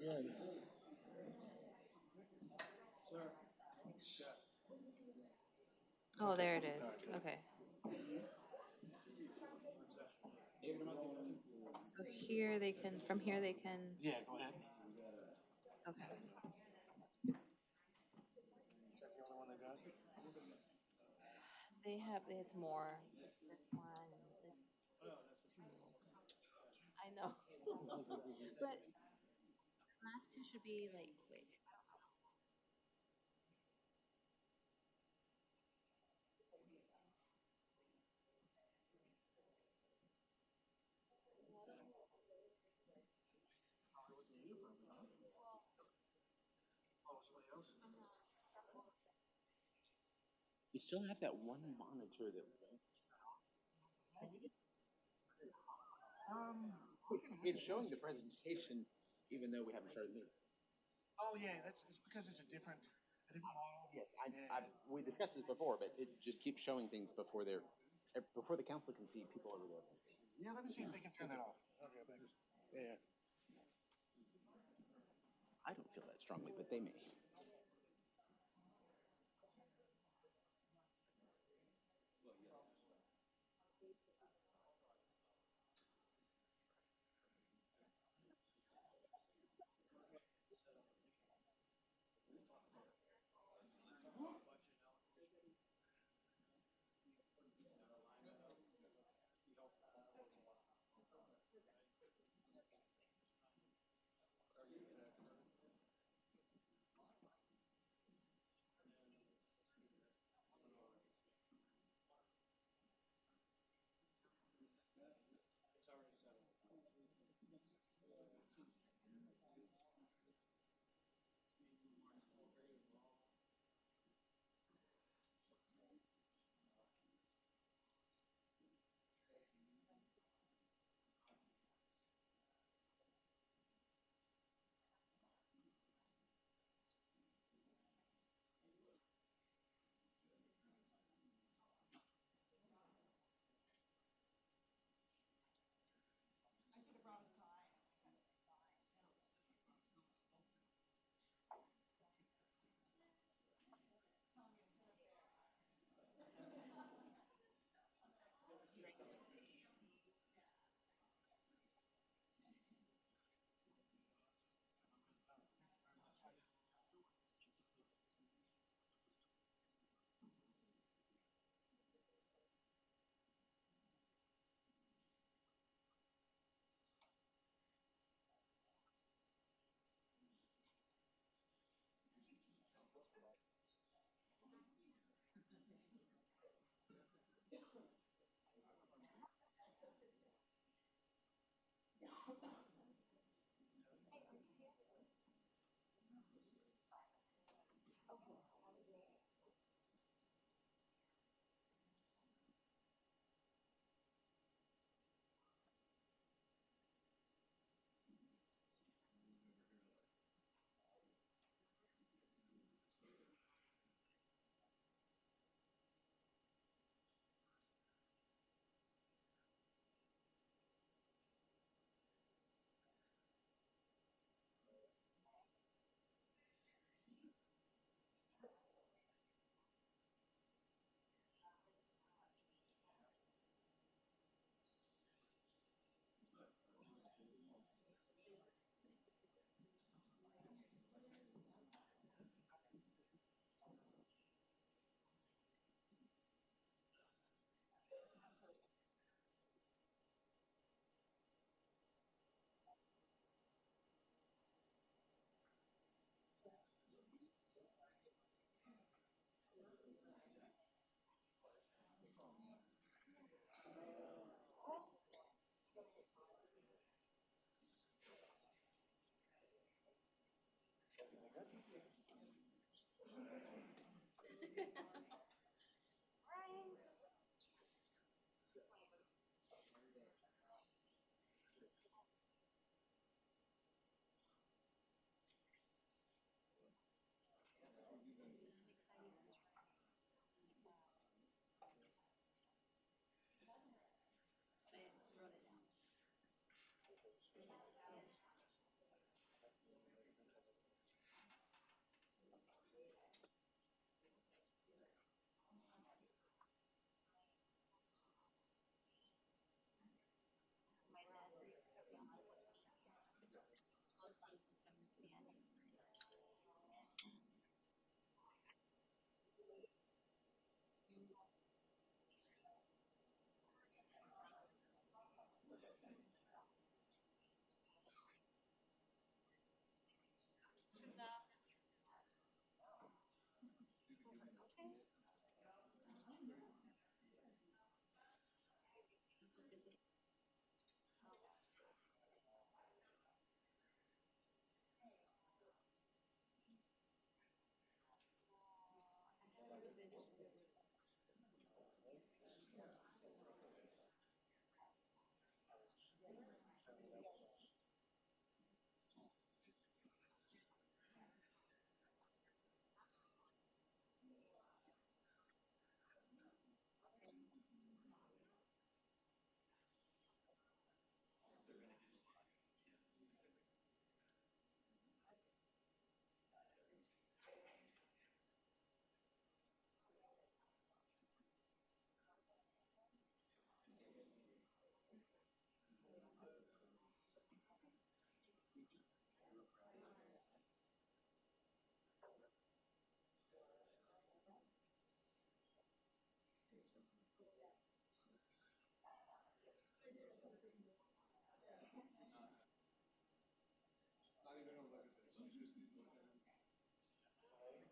again. Oh, there it is. Okay. So here they can, from here they can, Yeah, go ahead. okay. Is that the only one they got? They have more. This one, it's too. I know. But last two should be like quick. Oh, somebody else? You still have that one monitor that Um, it's showing the presentation, even though we haven't started the meeting. oh yeah, it's because it's a different model. Yes, Yeah. we discussed this before, but it just keeps showing things before before the council can see people over there. Yeah, let me see if they can turn that off. Okay, back. Yeah. I don't feel that strongly, but they may.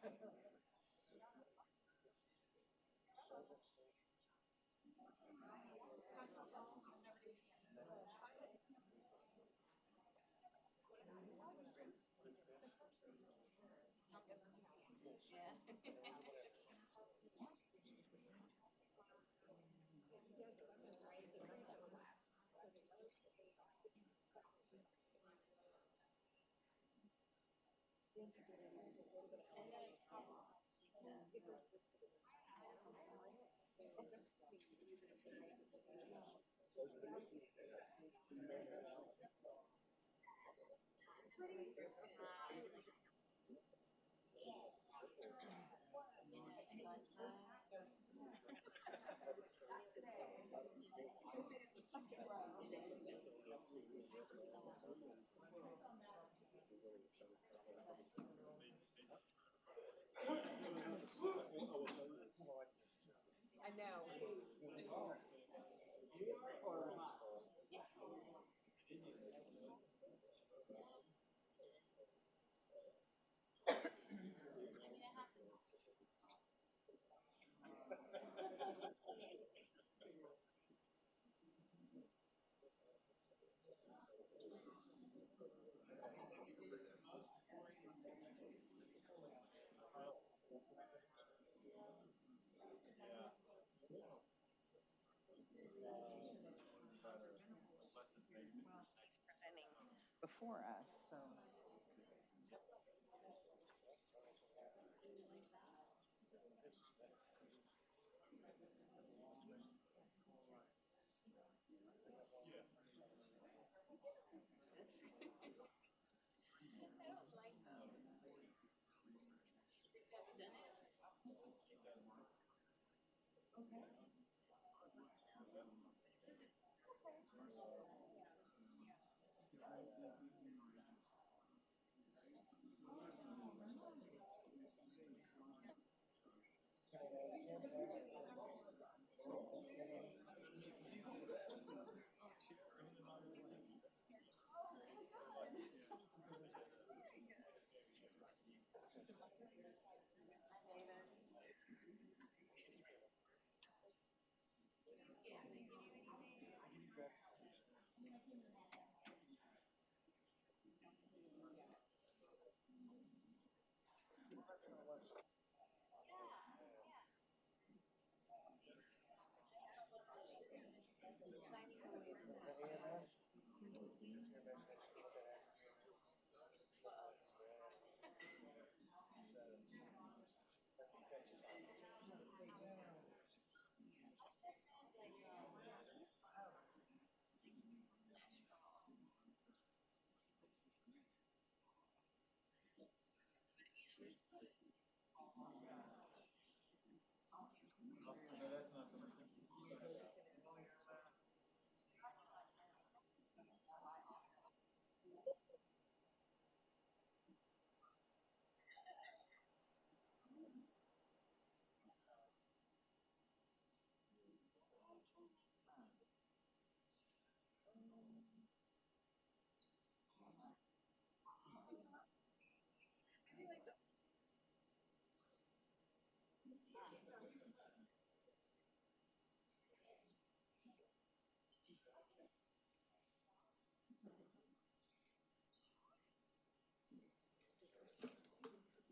Presenting before us, so.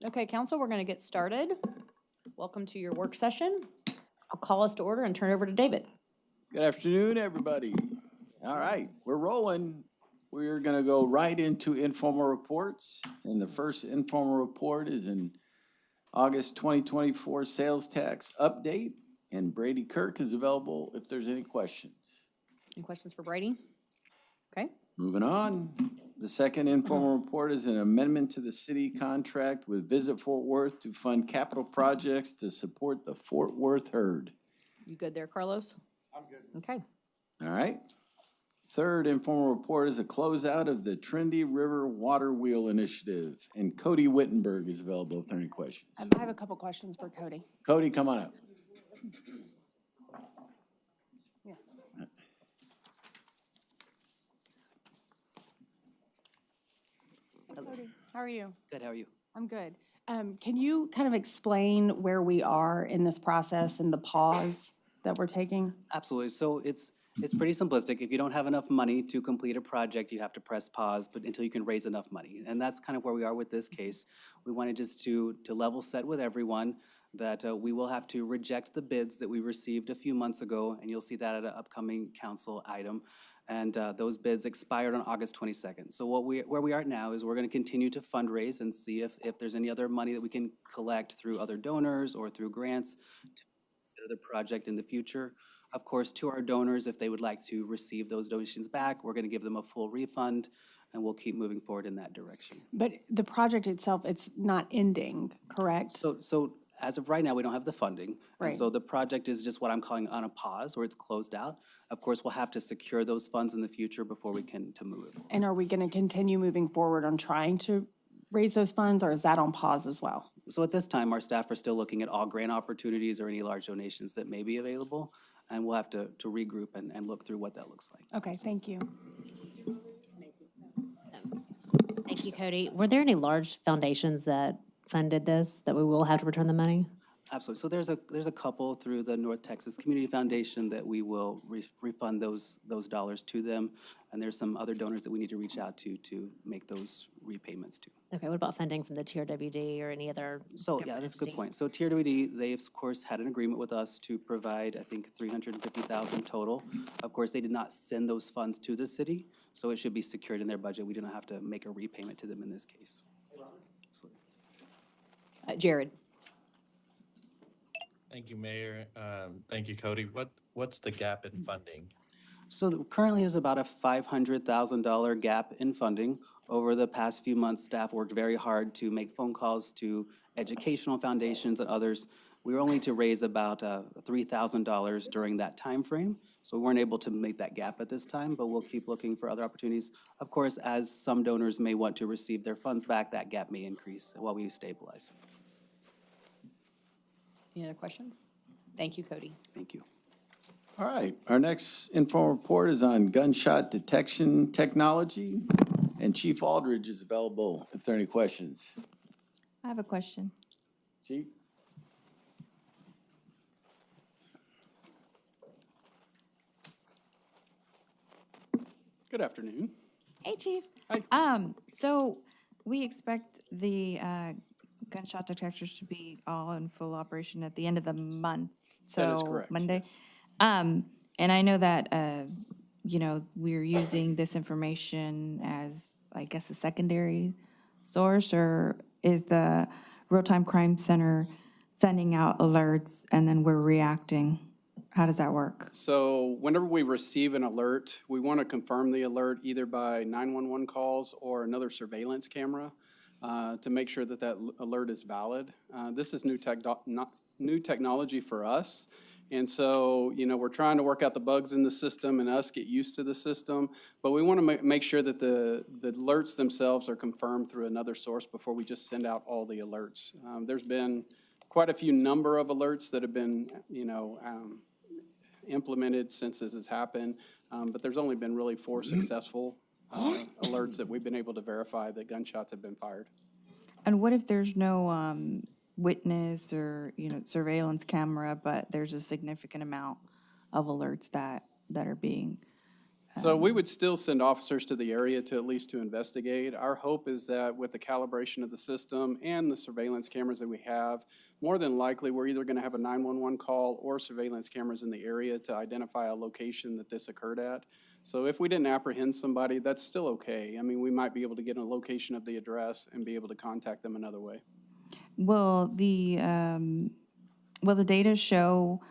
Okay, council, we're going to get started. Welcome to your work session. I'll call us to order and turn it over to David. Good afternoon, everybody. All right, we're rolling. We're gonna go right into informal reports. And the first informal report is in August 2024 sales tax update. And Brady Kirk is available if there's any questions. Any questions for Brady? Okay, Moving on, the second informal report is an amendment to the city contract with Visit Fort Worth to fund capital projects to support the Fort Worth herd. you good there, Carlos? I'm good. Okay, All right. Third informal report is a closeout of the Trinity River Water Wheel Initiative. And Cody Wittenberg is available if there are any questions. I have a couple questions for Cody. Cody, come on up. Yeah. Cody, how are you? Good, how are you? I'm good. Can you kind of explain where we are in this process and the pause that we're taking? Absolutely. So it's pretty simplistic. If you don't have enough money to complete a project, you have to press pause, but until you can raise enough money. And that's kind of where we are with this case. We wanted just to level set with everyone that we will have to reject the bids that we received a few months ago, and you'll see that at an upcoming council item. And those bids expired on August 22nd. So where we are now is we're going to continue to fundraise and see if there's any other money that we can collect through other donors or through grants to consider the project in the future. Of course, to our donors, if they would like to receive those donations back, we're going to give them a full refund, and we'll keep moving forward in that direction. But the project itself, it's not ending, correct? So as of right now, we don't have the funding. Right. And so the project is just what I'm calling on a pause, or it's closed out. Of course, we'll have to secure those funds in the future before we can move. And are we going to continue moving forward on trying to raise those funds, or is that on pause as well? So at this time, our staff are still looking at all grant opportunities or any large donations that may be available, and we'll have to regroup and look through what that looks like. Okay, thank you. Thank you, Cody. Were there any large foundations that funded this, that we will have to return the money? Absolutely. So there's a couple through the North Texas Community Foundation that we will refund those dollars to them. And there's some other donors that we need to reach out to make those repayments to. Okay, what about funding from the TRWD or any other? So, yeah, government that's a good entity? point. So TRWD, they, of course, had an agreement with us to provide, I think, $350,000 total. Of course, they did not send those funds to the city, so it should be secured in their budget. We do not have to make a repayment to them in this case. Absolutely. Jared? Thank you, Mayor. Thank you, Cody. What's the gap in funding? So currently is about a $500,000 gap in funding. Over the past few months, staff worked very hard to make phone calls to educational foundations and others. We were only to raise about $3,000 during that time frame, so we weren't able to make that gap at this time, but we'll keep looking for other opportunities. Of course, as some donors may want to receive their funds back, that gap may increase while we stabilize. Any other questions? Thank you, Cody. Thank you. All right, our next informal report is on gunshot detection technology, and Chief Aldridge is available if there are any questions. I have a question. Chief? Good afternoon. Hey, Chief. Hi. So we expect the gunshot detectors to be all in full operation at the end of the month. That is So correct, Monday. yes. And I know that, we're using this information as, I guess, a secondary source, or is the Real-Time Crime Center sending out alerts and then we're reacting? How does that work? So whenever we receive an alert, we want to confirm the alert either by 911 calls or another surveillance camera to make sure that that alert is valid. This is new technology for us. And so, we're trying to work out the bugs in the system and us get used to the system. But we want to make sure that the alerts themselves are confirmed through another source before we just send out all the alerts. There's been quite a few number of alerts that have been, implemented since this has happened. But there's only been really 4 successful alerts that we've been able to verify that gunshots have been fired. And what if there's no witness or, surveillance camera, but there's a significant amount of alerts that are being? So we would still send officers to the area to at least to investigate. Our hope is that with the calibration of the system and the surveillance cameras that we have, more than likely, we're either going to have a 911 call or surveillance cameras in the area to identify a location that this occurred at. So if we didn't apprehend somebody, that's still okay. I mean, we might be able to get a location of the address and be able to contact them another way. Will the data show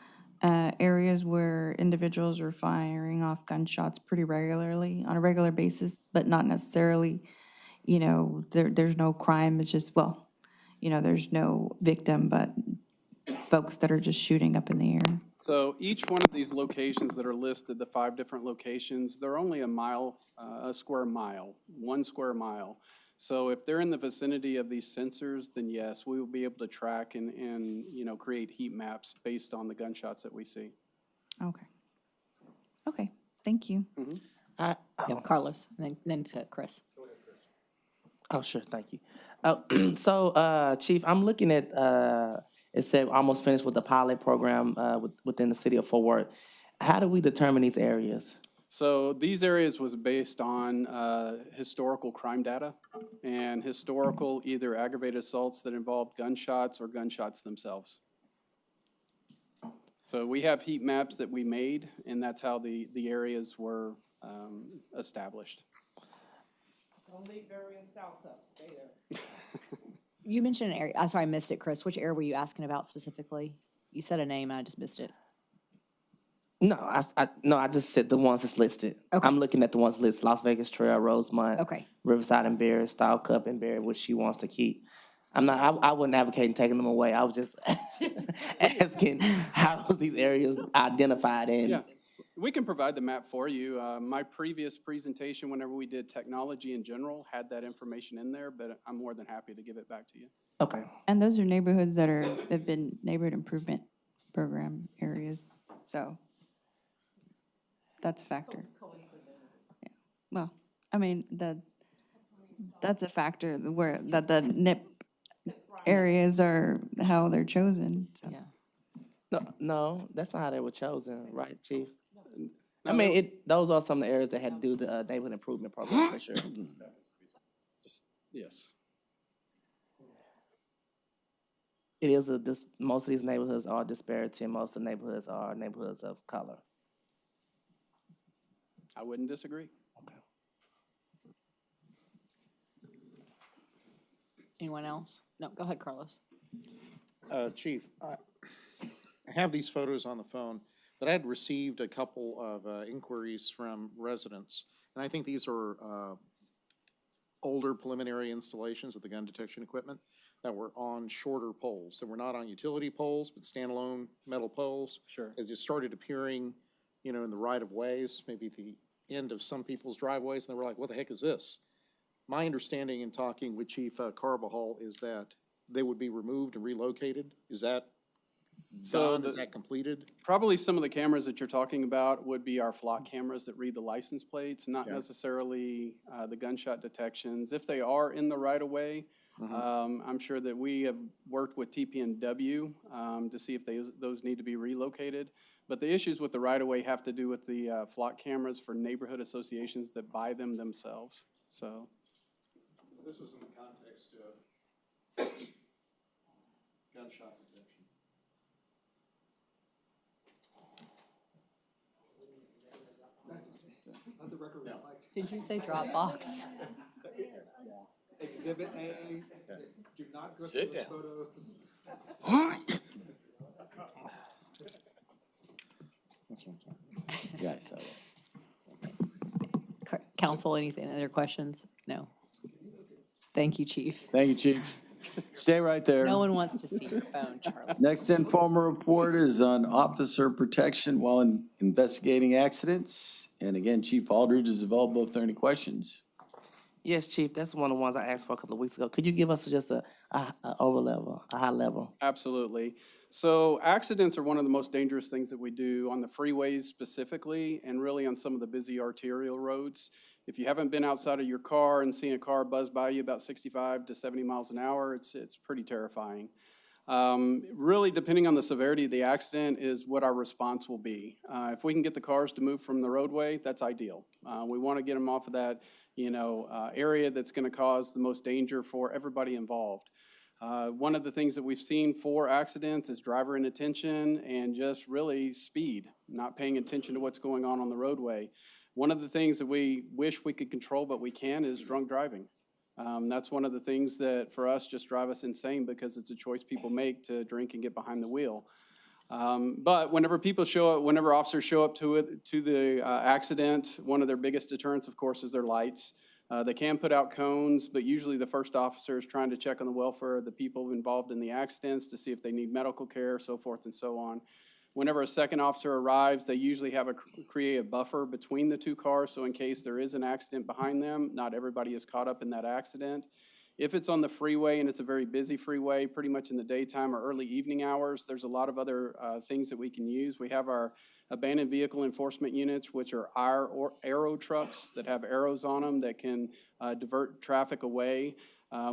areas where individuals are firing off gunshots pretty regularly, on a regular basis, but not necessarily, there's no crime, it's just, there's no victim, but folks that are just shooting up in the air? So each one of these locations that are listed, the 5 different locations, they're only a square mile, 1 square mile. So if they're in the vicinity of these sensors, then yes, we will be able to track and create heat maps based on the gunshots that we see. Okay, thank you. Yeah, Carlos, and then to Chris. Oh, sure, thank you. So, Chief, I'm looking at, it said almost finished with the pilot program within the city of Fort Worth. How do we determine these areas? So these areas was based on historical crime data and historical either aggravated assaults that involved gunshots or gunshots themselves. So we have heat maps that we made, and that's how the areas were established. Don't leave Barry and South Cup, stay there. You mentioned an area, I'm sorry, I missed it, Chris. Which area were you asking about specifically? You said a name and I just missed it. No, I just said the ones that's listed. Okay. I'm looking at the ones listed, Las Vegas Trail, Rosemont. Okay. Riverside and Barry, Style Cup and Barry, which she wants to keep. I wasn't advocating taking them away. I was just asking how was these areas identified in? Yeah, we can provide the map for you. My previous presentation, whenever we did technology in general, had that information in there, but I'm more than happy to give it back to you. Okay. And those are neighborhoods that have been neighborhood improvement program areas, so that's a factor. Yeah. Well, I mean, that's a factor where, that the NIP areas are how they're chosen, so. Yeah. No, that's not how they were chosen, right, Chief? I No, mean, those are some of the areas that had to do the neighborhood improvement program, for sure. Yes. It is most of these neighborhoods are disparity, and most of the neighborhoods are neighborhoods of color. I wouldn't disagree. Anyone else? No, go ahead, Carlos. Chief, I have these photos on the phone, but I had received a couple of inquiries from residents, and I think these are older preliminary installations of the gun detection equipment that were on shorter poles. That were not on utility poles, but standalone metal poles. Sure. As it started appearing, in the right-of-ways, maybe at the end of some people's driveways, and they were like, what the heck is this? My understanding in talking with Chief Carbajal is that they would be removed and relocated. Is that done? Is that completed? Probably some of the cameras that you're talking about would be our flock cameras that read the license plates, not Okay. necessarily the gunshot detections. If they are in the right-of-way, I'm sure that we have worked with TPNW to see if those need to be relocated. But the issues with the right-of-way have to do with the flock cameras for neighborhood associations that buy them themselves, so. This was in the context of gunshot detection. Let the record reflect. Did you say Dropbox? Exhibit A, do not go Sit through those down. photos. Yeah, I saw that. Council, anything, other questions? No. Thank you, Chief. Thank you, Chief. Stay right there. No one wants to see your phone, Charlie. Next informal report is on officer protection while investigating accidents. And again, Chief Aldridge is available if there are any questions. Yes, Chief, that's one of the ones I asked for a couple of weeks ago. Could you give us just a over level, a high level? Absolutely. So accidents are one of the most dangerous things that we do on the freeways specifically, and really on some of the busy arterial roads. If you haven't been outside of your car and seen a car buzz by you about 65 to 70 miles an hour, it's pretty terrifying. Really, depending on the severity of the accident is what our response will be. If we can get the cars to move from the roadway, that's ideal. We want to get them off of that, area that's going to cause the most danger for everybody involved. One of the things that we've seen for accidents is driver inattention and just really speed, not paying attention to what's going on the roadway. One of the things that we wish we could control, but we can, is drunk driving. That's one of the things that for us just drive us insane because it's a choice people make to drink and get behind the wheel. But whenever officers show up to the accident, one of their biggest deterrents, of course, is their lights. They can put out cones, but usually the first officer is trying to check on the welfare of the people involved in the accidents to see if they need medical care, so forth and so on. Whenever a second officer arrives, they usually have create a buffer between the two cars, so in case there is an accident behind them, not everybody is caught up in that accident. If it's on the freeway and it's a very busy freeway, pretty much in the daytime or early evening hours, there's a lot of other things that we can use. We have our abandoned vehicle enforcement units, which are our arrow trucks that have arrows on them that can divert traffic away.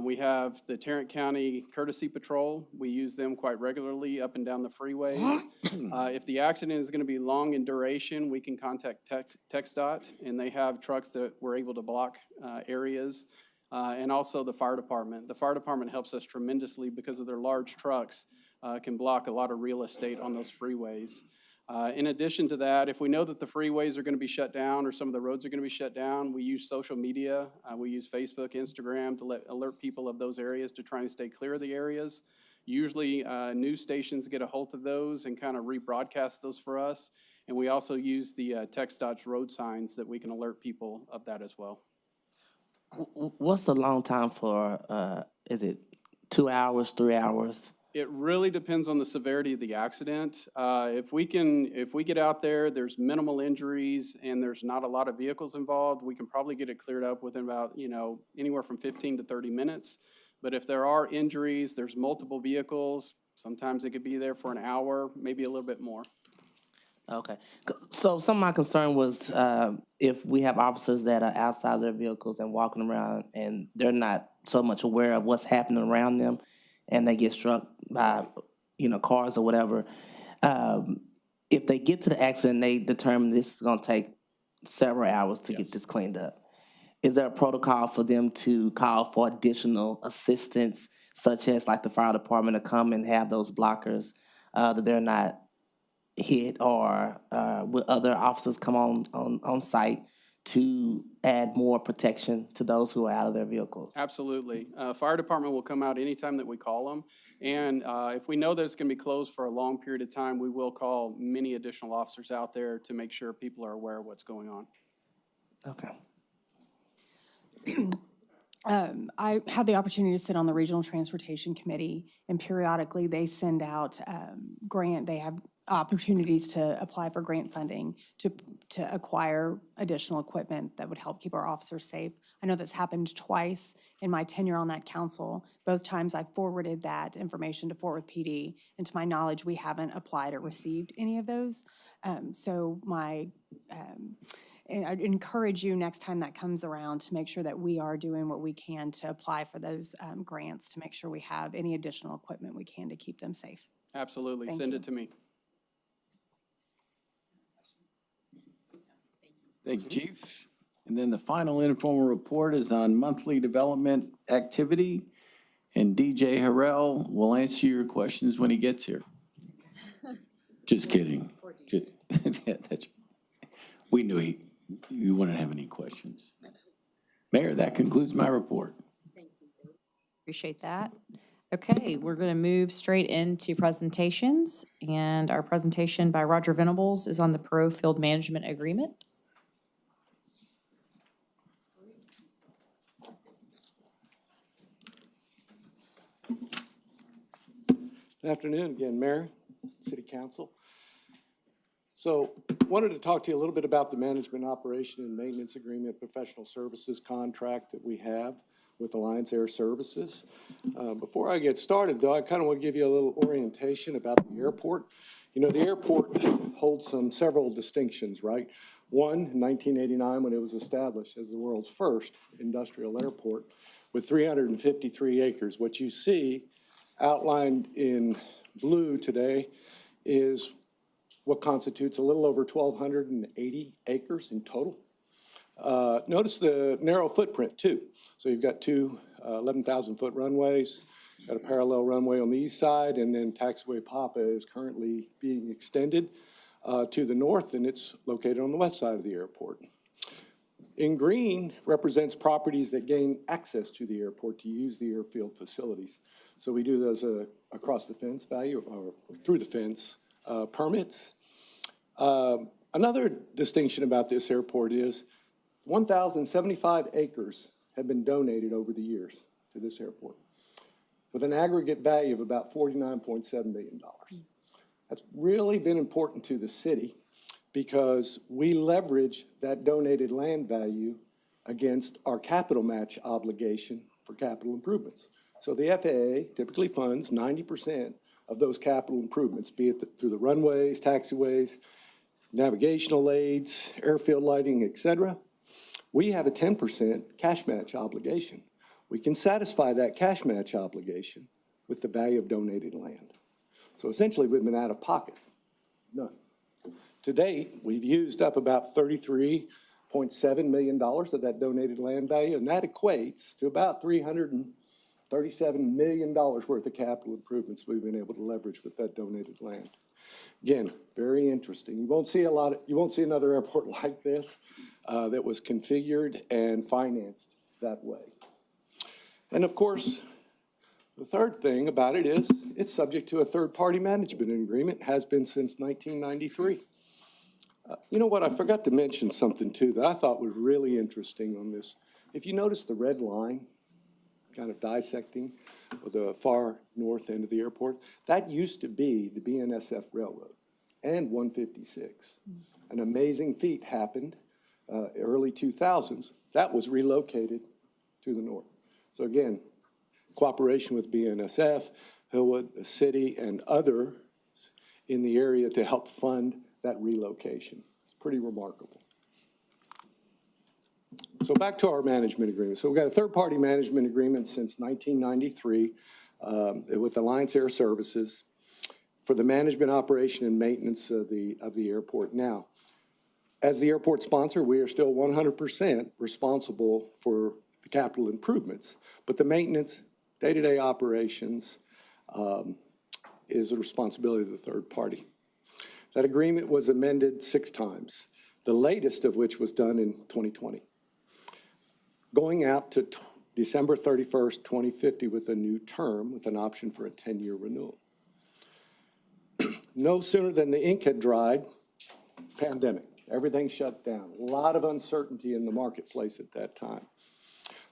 We have the Tarrant County Courtesy Patrol. We use them quite regularly up and down the freeways. If the accident is going to be long in duration, we can contact TxDOT, and they have trucks that we're able to block areas. And also the fire department. The fire department helps us tremendously because of their large trucks, can block a lot of real estate on those freeways. In addition to that, if we know that the freeways are going to be shut down or some of the roads are going to be shut down, we use social media. We use Facebook, Instagram to alert people of those areas to try and stay clear of the areas. Usually news stations get a hold of those and kind of rebroadcast those for us. And we also use the TxDOT's road signs that we can alert people of that as well. What's the long time for, is it 2 hours, 3 hours? It really depends on the severity of the accident. If we get out there, there's minimal injuries and there's not a lot of vehicles involved, we can probably get it cleared up within about, anywhere from 15 to 30 minutes. But if there are injuries, there's multiple vehicles, sometimes it could be there for an hour, maybe a little bit more. Okay. So some of my concern was if we have officers that are outside their vehicles and walking around and they're not so much aware of what's happening around them and they get struck by, cars or whatever. If they get to the accident, they determine this is going to take several hours to get this cleaned up. Is there a protocol for them to call for additional assistance, such as like the fire department to come and have those blockers that they're not hit, or will other officers come on site to add more protection to those who are out of their vehicles? Absolutely. Fire department will come out anytime that we call them. And if we know that it's going to be closed for a long period of time, we will call many additional officers out there to make sure people are aware of what's going on. Okay. I had the opportunity to sit on the Regional Transportation Committee, and periodically they send out they have opportunities to apply for grant funding to acquire additional equipment that would help keep our officers safe. I know that's happened twice in my tenure on that council. Both times I forwarded that information to Fort Worth PD, and to my knowledge, we haven't applied or received any of those. And I'd encourage you next time that comes around to make sure that we are doing what we can to apply for those grants, to make sure we have any additional equipment we can to keep them safe. Absolutely. Thank Send you. it to me. Thank you, Chief. And then the final informal report is on monthly development activity. And DJ Harrell will answer your questions when he gets here. Just kidding. Yeah, we knew you wouldn't have any questions. Mayor, that concludes my report. Appreciate that. Okay, we're going to move straight into presentations. And our presentation by Roger Venables is on the Pro Field Management Agreement. Good afternoon again, Mayor, City Council. So wanted to talk to you a little bit about the management, operation, and maintenance agreement professional services contract that we have with Alliance Air Services. Before I get started, though, I kind of want to give you a little orientation about the airport. The airport holds several distinctions, right? One, in 1989, when it was established as the world's first industrial airport with 353 acres. What you see outlined in blue today is what constitutes a little over 1,280 acres in total. Notice the narrow footprint too. So you've got two 11,000-foot runways, got a parallel runway on the east side, and then Taxiway Papa is currently being extended to the north, and it's located on the west side of the airport. In green represents properties that gain access to the airport to use the airfield facilities. So we do those across the fence value, or through the fence permits. Another distinction about this airport is 1,075 acres have been donated over the years to this airport with an aggregate value of about $49.7 million. That's really been important to the city because we leverage that donated land value against our capital match obligation for capital improvements. So the FAA typically funds 90% of those capital improvements, be it through the runways, taxiways, navigational aids, airfield lighting, et cetera, we have a 10% cash match obligation. We can satisfy that cash match obligation with the value of donated land. So essentially, we've been out of pocket. None. To date, we've used up about $33.7 million of that donated land value, and that equates to about $337 million worth of capital improvements we've been able to leverage with that donated land. Again, very interesting. You won't see another airport like this that was configured and financed that way. And of course, the third thing about it is it's subject to a third-party management agreement, has been since 1993. You know what, I forgot to mention something too that I thought was really interesting on this. If you notice the red line, kind of dissecting the far north end of the airport, that used to be the BNSF Railroad and 156. An amazing feat happened early 2000s. That was relocated to the north. So again, cooperation with BNSF, Hillwood, the city, and others in the area to help fund that relocation. It's pretty remarkable. So back to our management agreement. So we've got a third-party management agreement since 1993 with Alliance Air Services for the management, operation, and maintenance of the airport. Now, as the airport sponsor, we are still 100% responsible for the capital improvements, but the maintenance, day-to-day operations is the responsibility of the third party. That agreement was amended 6 times, the latest of which was done in 2020. Going out to December 31st, 2050 with a new term with an option for a 10-year renewal. No sooner than the ink had dried, pandemic, everything shut down. A lot of uncertainty in the marketplace at that time.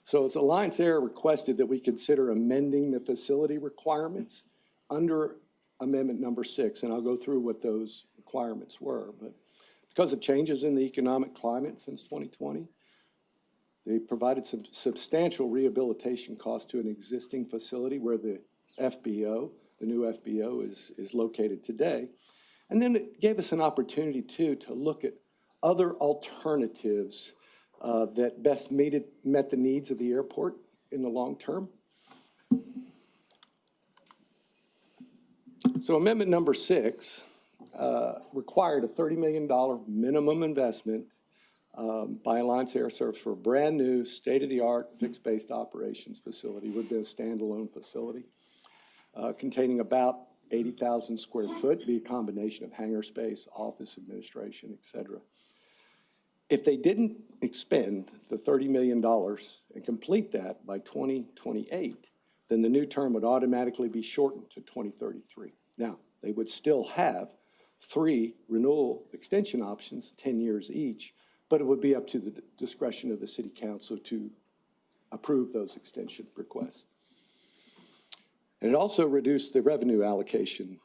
So as Alliance Air requested that we consider amending the facility requirements under Amendment number 6, and I'll go through what those requirements were. But because of changes in the economic climate since 2020, they provided some substantial rehabilitation costs to an existing facility where the FBO, the new FBO, is located today. And then it gave us an opportunity, too, to look at other alternatives that best met the needs of the airport in the long term. So Amendment number 6 required a $30 million minimum investment by Alliance Air Service for a brand new state-of-the-art fixed-based operations facility. It would be a standalone facility containing about 80,000 square foot, be a combination of hangar space, office administration, et cetera. If they didn't expend the $30 million and complete that by 2028, then the new term would automatically be shortened to 2033. Now, they would still have 3 renewal extension options, 10 years each, but it would be up to the discretion of the city council to approve those extension requests. And it also reduced the revenue allocation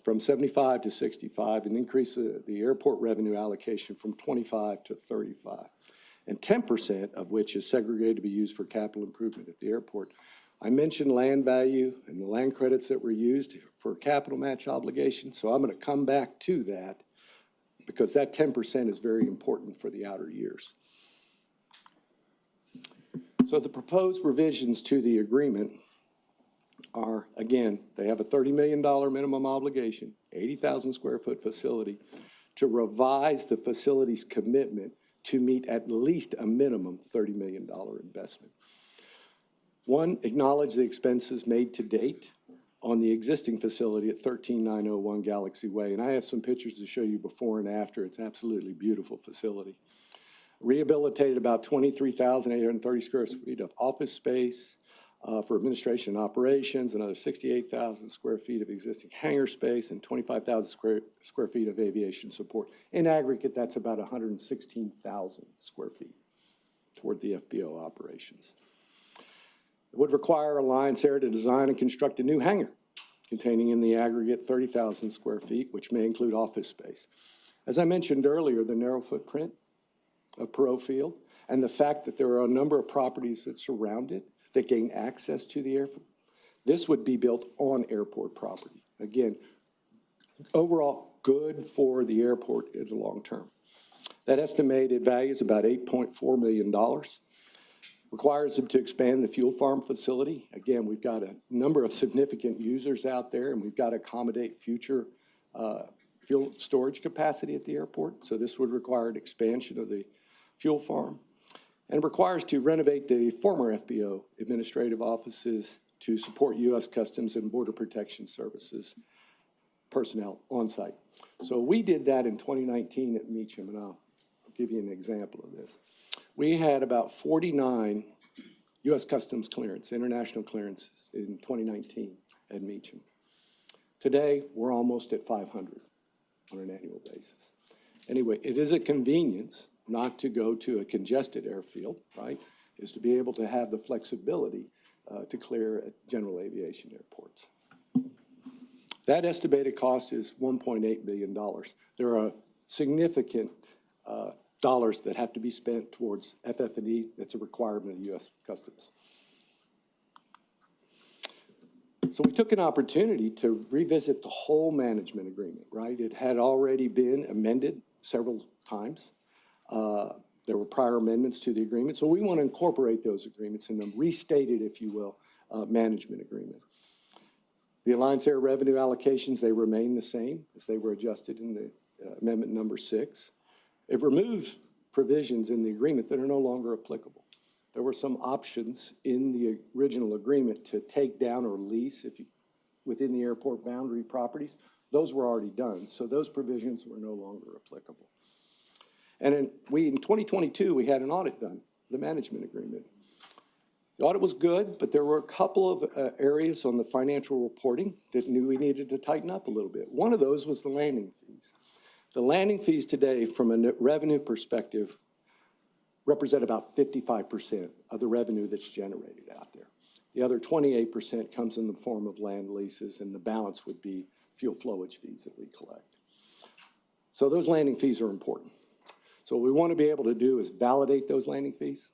from 75 to 65 and increased the airport revenue allocation from 25 to 35. And 10% of which is segregated to be used for capital improvement at the airport. I mentioned land value and the land credits that were used for capital match obligations, so I'm going to come back to that because that 10% is very important for the outer years. So the proposed revisions to the agreement are, again, they have a $30 million minimum obligation, 80,000 square foot facility, to revise the facility's commitment to meet at least a minimum $30 million investment. 1, acknowledge the expenses made to date on the existing facility at 13901 Galaxy Way. And I have some pictures to show you before and after. It's an absolutely beautiful facility. Rehabilitated about 23,830 square feet of office space for administration and operations, another 68,000 square feet of existing hangar space, and 25,000 square feet of aviation support. In aggregate, that's about 116,000 square feet toward the FBO operations. It would require Alliance Air to design and construct a new hangar containing in the aggregate 30,000 square feet, which may include office space. As I mentioned earlier, the narrow footprint of Perot Field and the fact that there are a number of properties that surround it that gain access to the airport, this would be built on airport property. Again, overall good for the airport in the long term. That estimated value is about $8.4 million. Requires them to expand the fuel farm facility. Again, we've got a number of significant users out there, and we've got to accommodate future fuel storage capacity at the airport. So this would require an expansion of the fuel farm. And requires to renovate the former FBO administrative offices to support U.S. Customs and Border Protection Services personnel on site. So we did that in 2019 at Meacham, and I'll give you an example of this. We had about 49 U.S. Customs clearance, international clearances in 2019 at Meacham. Today, we're almost at 500 on an annual basis. Anyway, it is a convenience not to go to a congested airfield, right? Is to be able to have the flexibility to clear at general aviation airports. That estimated cost is $1.8 billion. There are significant dollars that have to be spent towards FF&E. That's a requirement of U.S. Customs. So we took an opportunity to revisit the whole management agreement, right? It had already been amended several times. There were prior amendments to the agreement. So we want to incorporate those agreements in a restated, if you will, management agreement. The Alliance Air revenue allocations, they remain the same as they were adjusted in the amendment number 6. It removes provisions in the agreement that are no longer applicable. There were some options in the original agreement to take down or lease within the airport boundary properties. Those were already done, so those provisions were no longer applicable. And in 2022, we had an audit done, the management agreement. The audit was good, but there were a couple of areas on the financial reporting that we needed to tighten up a little bit. One of those was the landing fees. The landing fees today, from a revenue perspective, represent about 55% of the revenue that's generated out there. The other 28% comes in the form of land leases, and the balance would be fuel flowage fees that we collect. So those landing fees are important. So what we want to be able to do is validate those landing fees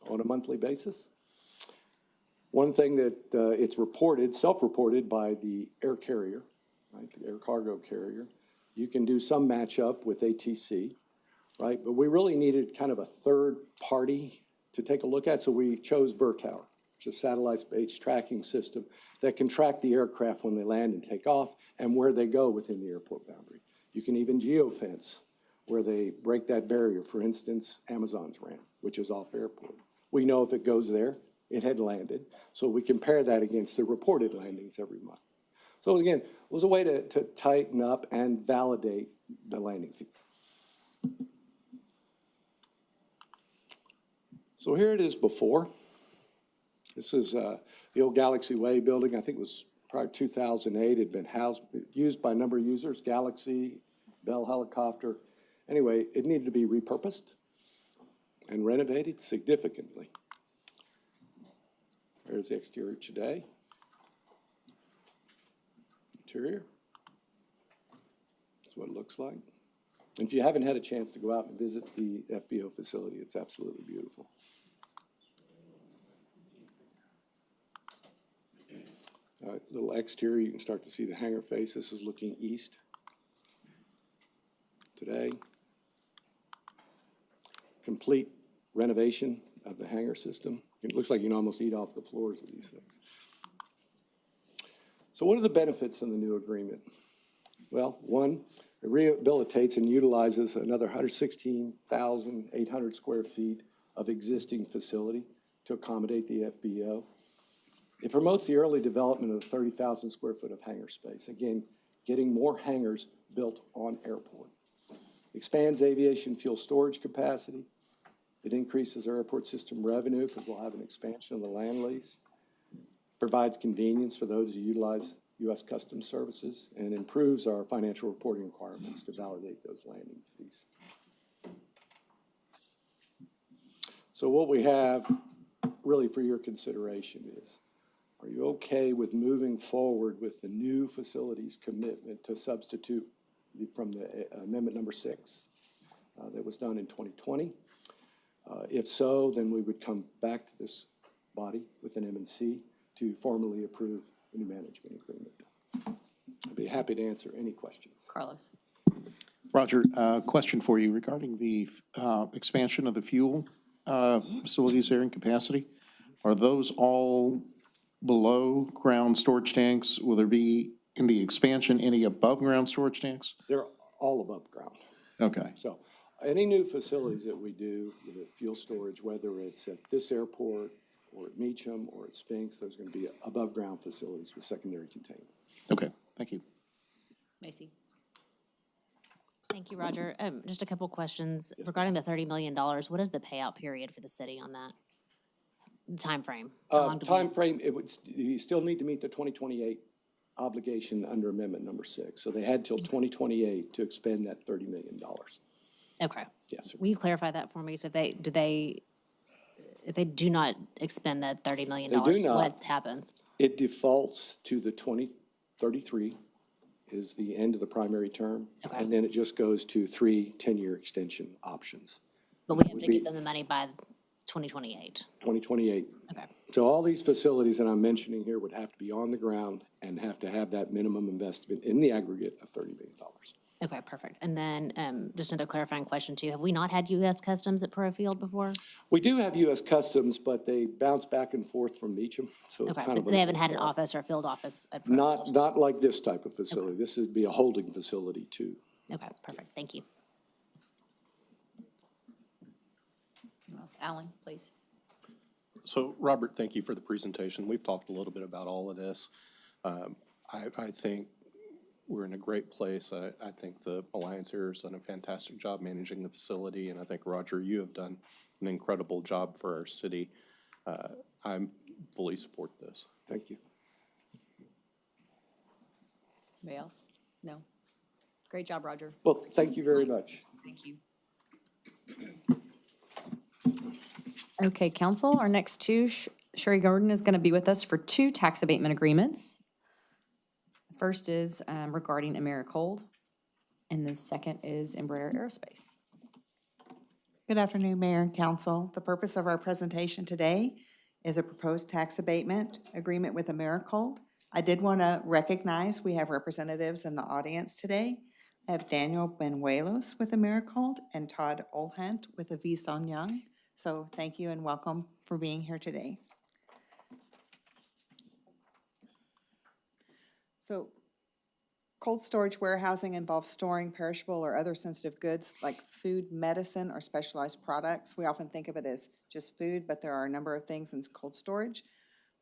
on a monthly basis. One thing that it's reported, self-reported by the air carrier, right, the air cargo carrier. You can do some matchup with ATC, right? But we really needed kind of a third party to take a look at, so we chose Vertower, which is a satellite-based tracking system that can track the aircraft when they land and take off and where they go within the airport boundary. You can even geofence where they break that barrier. For instance, Amazon's ramp, which is off airport. We know if it goes there, it had landed. So we compare that against the reported landings every month. So again, it was a way to tighten up and validate the landing fees. So here it is before. This is the old Galaxy Way building. I think it was prior to 2008. It had been used by a number of users, Galaxy, Bell Helicopter. Anyway, it needed to be repurposed and renovated significantly. There's the exterior today. Interior. That's what it looks like. And if you haven't had a chance to go out and visit the FBO facility, it's absolutely beautiful. Little exterior, you can start to see the hangar face. This is looking east today. Complete renovation of the hangar system. It looks like you can almost eat off the floors of these things. So what are the benefits in the new agreement? Well, one, it rehabilitates and utilizes another 116,800 square feet of existing facility to accommodate the FBO. It promotes the early development of 30,000 square foot of hangar space. Again, getting more hangars built on airport. Expands aviation fuel storage capacity. It increases our airport system revenue because we'll have an expansion of the land lease. Provides convenience for those who utilize U.S. Customs services, and improves our financial reporting requirements to validate those landing fees. So what we have really for your consideration is, are you okay with moving forward with the new facilities commitment to substitute from the amendment number 6 that was done in 2020? If so, then we would come back to this body with an M&C to formally approve the new management agreement. I'd be happy to answer any questions. Carlos. Roger, question for you regarding the expansion of the fuel facilities there in capacity. Are those all below ground storage tanks? Will there be, in the expansion, any above ground storage tanks? They're all above ground. Okay. So any new facilities that we do with fuel storage, whether it's at this airport or at Meacham or at Spinks, there's going to be above ground facilities with secondary containment. Okay, thank you. Macy. Thank you, Roger. Just a couple questions regarding the $30 million. What is the payout period for the city on that? The timeframe? How long do we- Timeframe, you still need to meet the 2028 obligation under Amendment Number 6. So they had till 2028 to expend that $30 million. Okay. Yes, sir. Will you clarify that for me? So if they do not expend that $30 million, They do not. what happens? It defaults to the 2033 is the end of the primary term. Okay. And then it just goes to 3 10-year extension options, But we have would to be- give them the money by 2028. 2028. Okay. So all these facilities that I'm mentioning here would have to be on the ground and have to have that minimum investment in the aggregate of $30 million. Okay, perfect. And then just another clarifying question too. Have we not had U.S. Customs at Pro Field before? We do have U.S. Customs, but they bounce back and forth from Meacham, so it's Okay, kind but of. they haven't had an office or field office at Pro Field? Not like this type of facility. This would be a holding facility too. Okay, perfect. Thank you. Alan, please. So, Robert, thank you for the presentation. We've talked a little bit about all of this. I think we're in a great place. I think the Alliance here has done a fantastic job managing the facility, and I think, Roger, you have done an incredible job for our city. I fully support this. Thank you. Anybody else? No. Great job, Roger. Well, thank you very much. Thank you. Okay, council, our next two, Sherry Gordon is going to be with us for 2 tax abatement agreements. The first is regarding Americold, and the second is Embraer Aerospace. Good afternoon, Mayor and Council. The purpose of our presentation today is a proposed tax abatement agreement with Americold. I did want to recognize we have representatives in the audience today. I have Daniel Benuelos with Americold and Todd Olhant with Avison Young. So thank you and welcome for being here today. So cold storage warehousing involves storing perishable or other sensitive goods like food, medicine, or specialized products. We often think of it as just food, but there are a number of things in cold storage.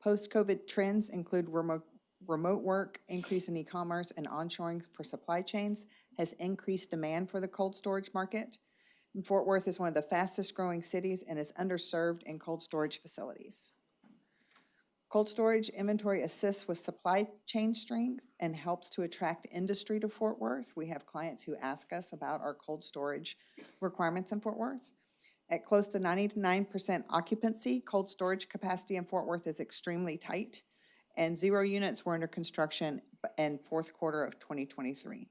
Post-COVID trends include remote work, increase in e-commerce, and onshoring for supply chains has increased demand for the cold storage market. And Fort Worth is one of the fastest growing cities and is underserved in cold storage facilities. Cold storage inventory assists with supply chain strength and helps to attract industry to Fort Worth. We have clients who ask us about our cold storage requirements in Fort Worth. At close to 99% occupancy, cold storage capacity in Fort Worth is extremely tight, and 0 units were under construction in fourth quarter of 2023.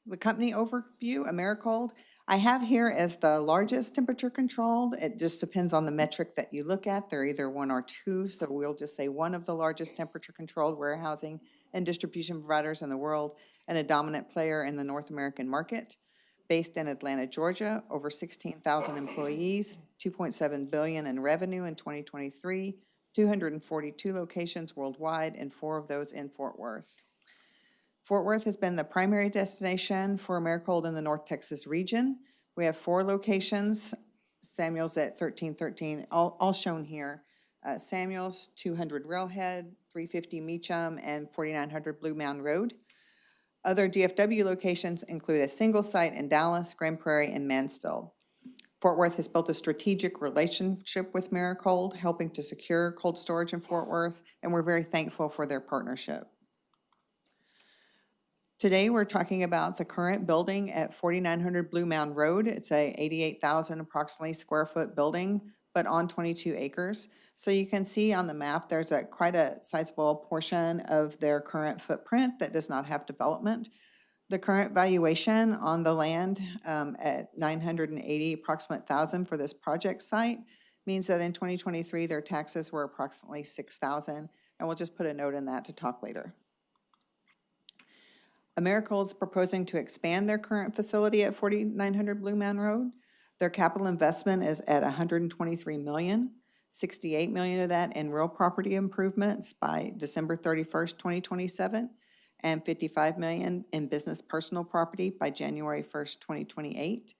The company overview, Americold, I have here as the largest temperature controlled. It just depends on the metric that you look at. They're either 1 or 2, so we'll just say one of the largest temperature controlled warehousing and distribution providers in the world and a dominant player in the North American market. Based in Atlanta, Georgia, over 16,000 employees, $2.7 billion in revenue in 2023, 242 locations worldwide, and 4 of those in Fort Worth. Fort Worth has been the primary destination for Americold in the North Texas region. We have 4 locations, Samuels at 1313, all shown here. Samuels, 200 Railhead, 350 Meacham, and 4900 Blue Mound Road. Other DFW locations include a single site in Dallas, Grand Prairie, and Mansfield. Fort Worth has built a strategic relationship with Americold, helping to secure cold storage in Fort Worth, and we're very thankful for their partnership. Today, we're talking about the current building at 4900 Blue Mound Road. It's a 88,000 approximately square foot building, but on 22 acres. So you can see on the map, there's quite a sizable portion of their current footprint that does not have development. The current valuation on the land at $980 approximate thousand for this project site means that in 2023, their taxes were approximately $6,000, and we'll just put a note in that to talk later. Americold is proposing to expand their current facility at 4900 Blue Mountain Road. Their capital investment is at $123 million, $68 million of that in real property improvements by December 31st, 2027, and $55 million in business personal property by January 1st, 2028,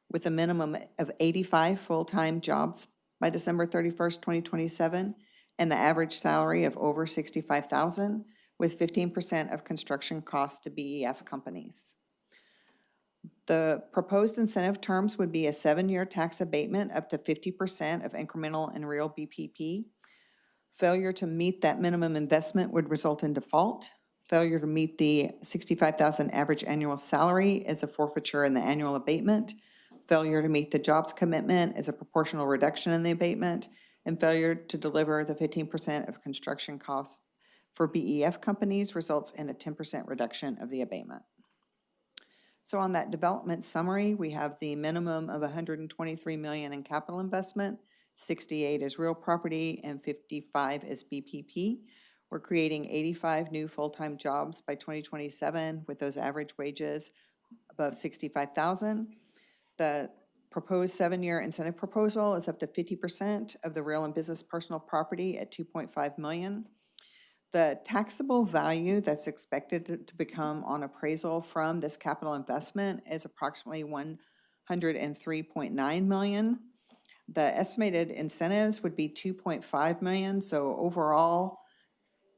with a minimum of 85 full-time jobs by December 31st, 2027, and the average salary of over $65,000, with 15% of construction costs to BEF companies. The proposed incentive terms would be a 7-year tax abatement up to 50% of incremental and real BPP. Failure to meet that minimum investment would result in default. Failure to meet the $65,000 average annual salary is a forfeiture in the annual abatement. Failure to meet the jobs commitment is a proportional reduction in the abatement. And failure to deliver the 15% of construction costs for BEF companies results in a 10% reduction of the abatement. So on that development summary, we have the minimum of $123 million in capital investment, 68 is real property, and 55 is BPP. We're creating 85 new full-time jobs by 2027 with those average wages above $65,000. The proposed 7-year incentive proposal is up to 50% of the real and business personal property at $2.5 million. The taxable value that's expected to become on appraisal from this capital investment is approximately $103.9 million. The estimated incentives would be $2.5 million. So overall,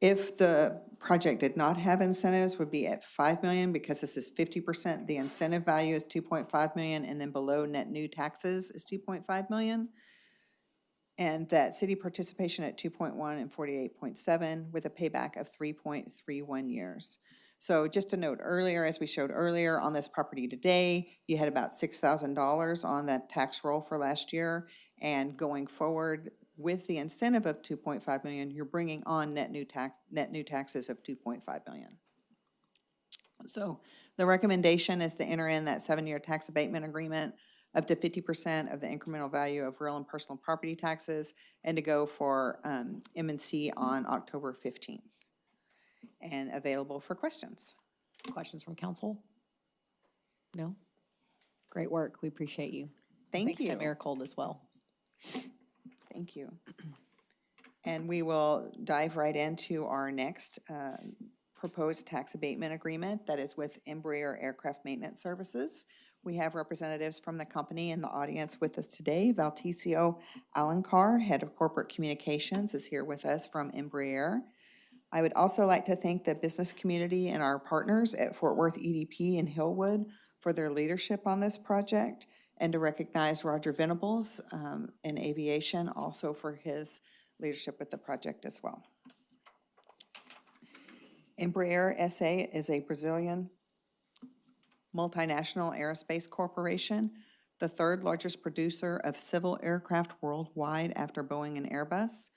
if the project did not have incentives, would be at $5 million because this is 50%. The incentive value is $2.5 million, and then below net new taxes is $2.5 million. And that city participation at 2.1 and 48.7 with a payback of 3.31 years. So just to note earlier, as we showed earlier on this property today, you had about $6,000 on that tax roll for last year. And going forward with the incentive of 2.5 million, you're bringing on net new taxes of 2.5 million. So the recommendation is to enter in that 7-year tax abatement agreement up to 50% of the incremental value of real and personal property taxes, and to go for M&C on October 15th. And available for questions. Questions from council? No? Great work. We appreciate you. Thank Thanks you. to Americold as well. Thank you. And we will dive right into our next proposed tax abatement agreement that is with Embraer Aircraft Maintenance Services. We have representatives from the company in the audience with us today. Valticio Alencar, Head of Corporate Communications, is here with us from Embraer. I would also like to thank the business community and our partners at Fort Worth EDP and Hillwood for their leadership on this project, and to recognize Roger Venables in aviation also for his leadership with the project as well. Embraer SA is a Brazilian multinational aerospace corporation, the third largest producer of civil aircraft worldwide after Boeing and Airbus.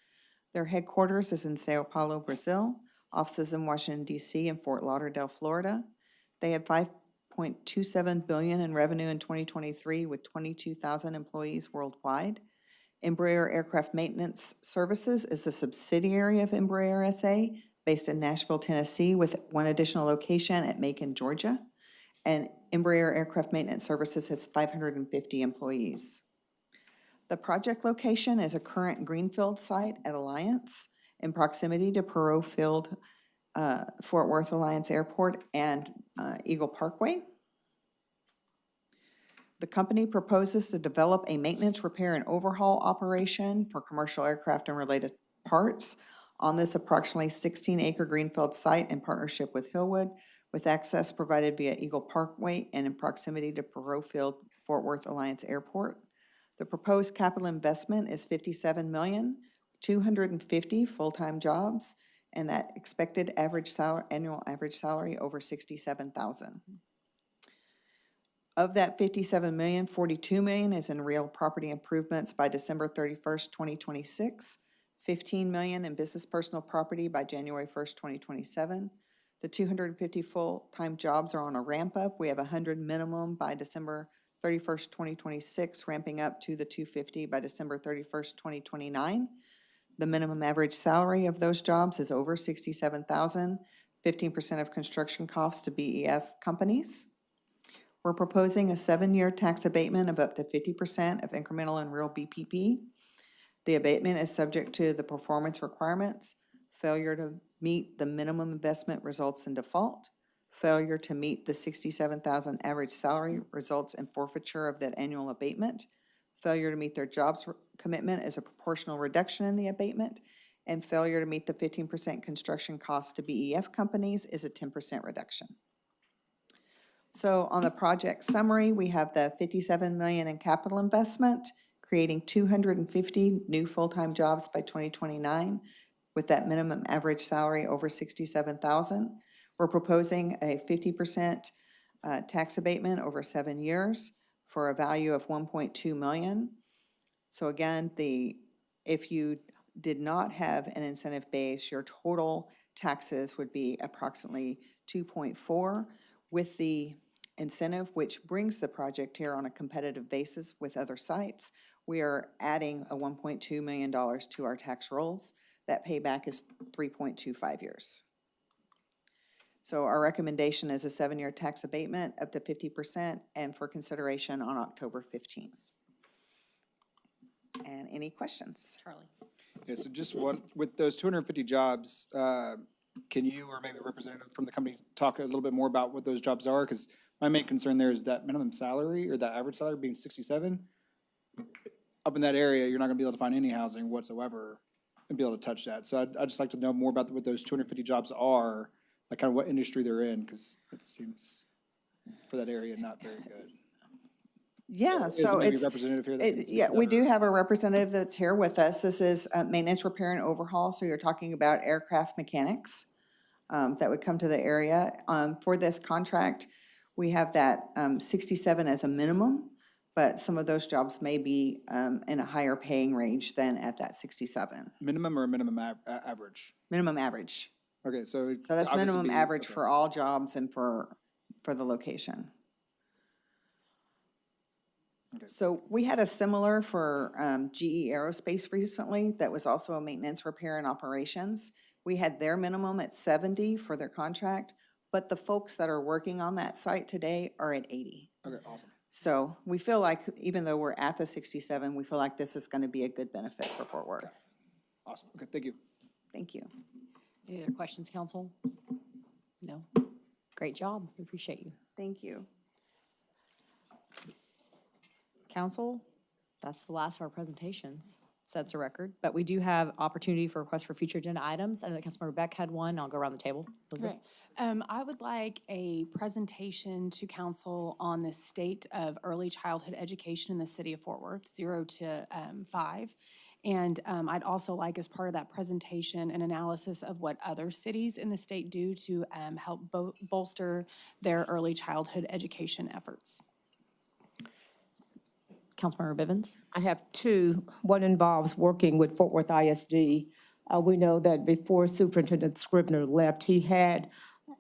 Their headquarters is in Sao Paulo, Brazil, offices in Washington, D.C. and Fort Lauderdale, Florida. They had $5.27 billion in revenue in 2023 with 22,000 employees worldwide. Embraer Aircraft Maintenance Services is a subsidiary of Embraer SA based in Nashville, Tennessee, with one additional location at Macon, Georgia. And Embraer Aircraft Maintenance Services has 550 employees. The project location is a current greenfield site at Alliance in proximity to Perot Field, Fort Worth Alliance Airport, and Eagle Parkway. The company proposes to develop a maintenance, repair, and overhaul operation for commercial aircraft and related parts on this approximately 16-acre greenfield site in partnership with Hillwood, with access provided via Eagle Parkway and in proximity to Perot Field, Fort Worth Alliance Airport. The proposed capital investment is $57 million, 250 full-time jobs, and that expected average salary, annual average salary over $67,000. Of that $57 million, $42 million is in real property improvements by December 31st, 2026, $15 million in business personal property by January 1st, 2027. The 250 full-time jobs are on a ramp up. We have 100 minimum by December 31st, 2026, ramping up to the 250 by December 31st, 2029. The minimum average salary of those jobs is over $67,000. 15% of construction costs to BEF companies. We're proposing a 7-year tax abatement of up to 50% of incremental and real BPP. The abatement is subject to the performance requirements. Failure to meet the minimum investment results in default. Failure to meet the $67,000 average salary results in forfeiture of that annual abatement. Failure to meet their jobs commitment is a proportional reduction in the abatement. And failure to meet the 15% construction costs to BEF companies is a 10% reduction. So on the project summary, we have the $57 million in capital investment, creating 250 new full-time jobs by 2029, with that minimum average salary over $67,000. We're proposing a 50% tax abatement over 7 years for a value of $1.2 million. So again, if you did not have an incentive base, your total taxes would be approximately 2.4 with the incentive, which brings the project here on a competitive basis with other sites. We are adding a $1.2 million to our tax rolls. That payback is 3.25 years. So our recommendation is a 7-year tax abatement up to 50% and for consideration on October 15th. And any questions? Charlie. Yeah, so just one, with those 250 jobs, can you or maybe a representative from the company talk a little bit more about what those jobs are? Because my main concern there is that minimum salary or that average salary being 67. Up in that area, you're not gonna be able to find any housing whatsoever and be able to touch that. So I'd just like to know more about what those 250 jobs are, like kind of what industry they're in, because it seems for that area not very good. Yeah, Is there so maybe a it's, representative here that can speak yeah, to we that, do or- have a representative that's here with us. This is maintenance, repair, and overhaul. So you're talking about aircraft mechanics that would come to the area. For this contract, we have that 67 as a minimum, but some of those jobs may be in a higher paying range than at that 67. Minimum or minimum average? Minimum average. Okay, so. So that's obviously minimum be- average okay. for all jobs and for the location. Okay. So we had a similar for GE Aerospace recently that was also a maintenance, repair, and operations. We had their minimum at 70 for their contract, but the folks that are working on that site today are at 80. Okay, awesome. So we feel like even though we're at the 67, we feel like this is going to be a good benefit for Fort Worth. Awesome, okay, thank you. Thank you. Any other questions, council? No? Great job. We appreciate you. Thank you. Council, that's the last of our presentations. Sets a record, but we do have opportunity for requests for future agenda items. I know that Councilmember Beck had one. I'll go around the table. Elizabeth? Right. I would like a presentation to council on the state of early childhood education in the city of Fort Worth, 0 to 5. And I'd also like, as part of that presentation, an analysis of what other cities in the state do to help bolster their early childhood education efforts. Councilmember Bivens? I have two. One involves working with Fort Worth ISD. We know that before Superintendent Scribner left, he had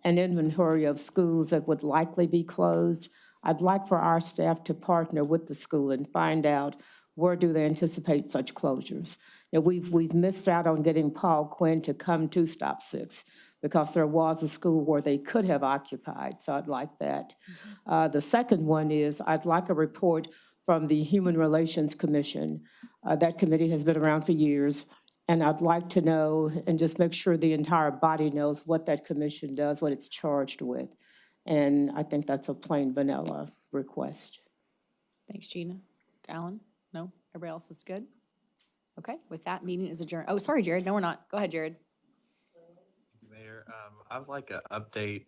an inventory of schools that would likely be closed. I'd like for our staff to partner with the school and find out where do they anticipate such closures. Now, we've missed out on getting Paul Quinn to come to Stop 6 because there was a school where they could have occupied, so I'd like that. The second one is I'd like a report from the Human Relations Commission. That committee has been around for years, and I'd like to know and just make sure the entire body knows what that commission does, what it's charged with. And I think that's a plain vanilla request. Thanks, Gina. Alan? No? Everybody else is good? Okay, with that, meeting is adjourned. Oh, sorry, Jared. No, we're not. Go ahead, Jared. Mayor, I would like an update,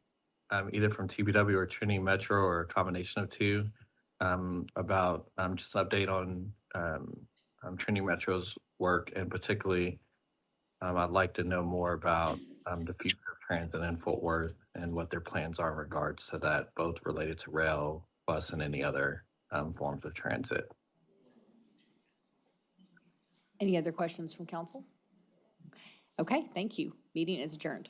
either from TPW or Trinity Metro or a combination of two, about just update on Trinity Metro's work, and particularly, I'd like to know more about the future of transit in Fort Worth and what their plans are in regards to that, both related to rail, bus, and any other forms of transit. Any other questions from council? Okay, thank you. Meeting is adjourned.